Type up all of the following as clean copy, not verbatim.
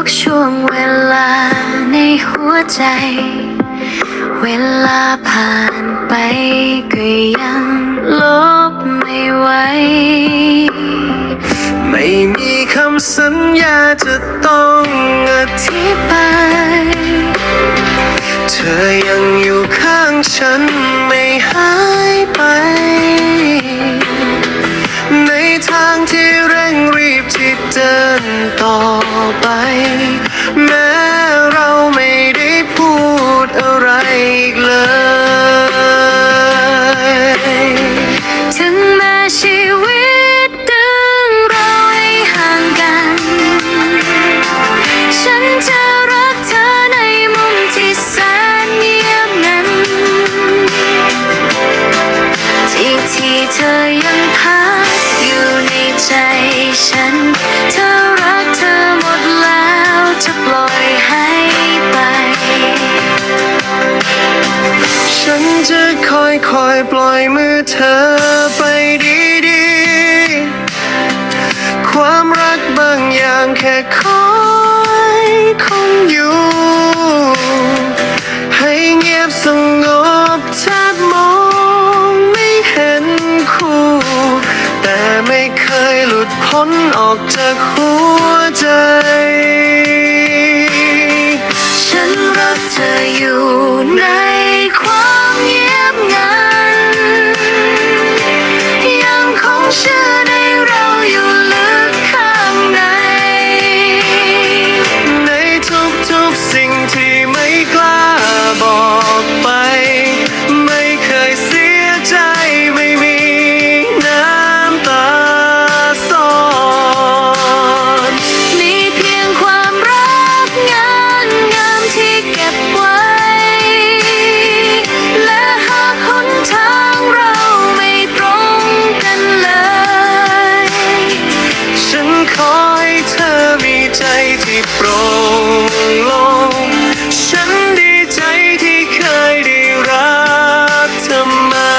กช่วงเวลาในหัวใจเวลาผ่านไปก็ยังลบไม่ไหวไม่มีคำสัญญาจะต้องอธิบายเธอยังอยู่ข้างฉันไม่หายไปในทางที่เร่งรีบที่เดินต่อไปแม้เราไม่ได้พูดอะไรอีกเลยถึงแม้ชีวิตดึงเราให้ห่างกันฉันจะรักเธอในมุมที่แสนเงียบงันที่เธอยังพักอยู่ในใจฉันเธอรักเธอหมดแล้วจะปล่อยให้ไปฉันจะคอยปล่อยมือเธอไปดีๆความรักบางอย่างแค่คอยคงอยู่ให้เงียบสงบแทบมองไม่เห็นคู่แต่ไม่เคยหลุดพ้นออกจากหัวใจฉันรักเธออยู่ในความเงียบงันยังคงเชื่อในเราอยู่ลึกข้างในในทุกๆสิ่งที่ไม่กล้าบอกไปไม่เคยเสียใจไม่มีน้ำตาซ่อนมีเพียงความรักงามที่เก็บไว้และหากหนทางเราไม่ตรงกันเลยฉันขอให้เธอมีใจที่โปร่งโล่งฉันดีใจที่เคยได้รักเธอมา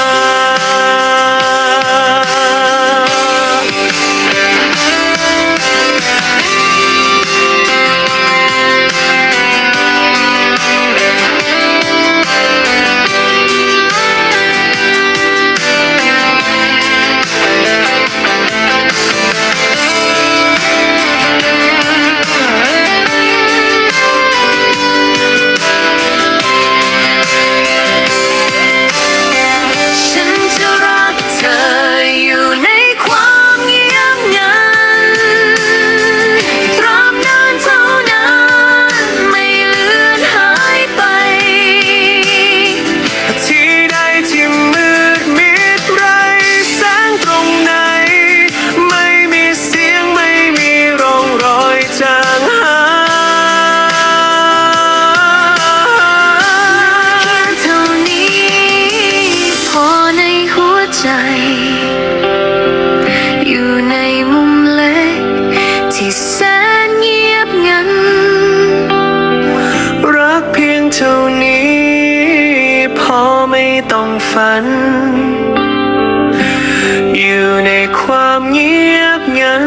อยู่ในมุมเล็กที่แสนเงียบงันรักเพียงเท่านี้พอไม่ต้องฝันอยู่ในความเงียบงัน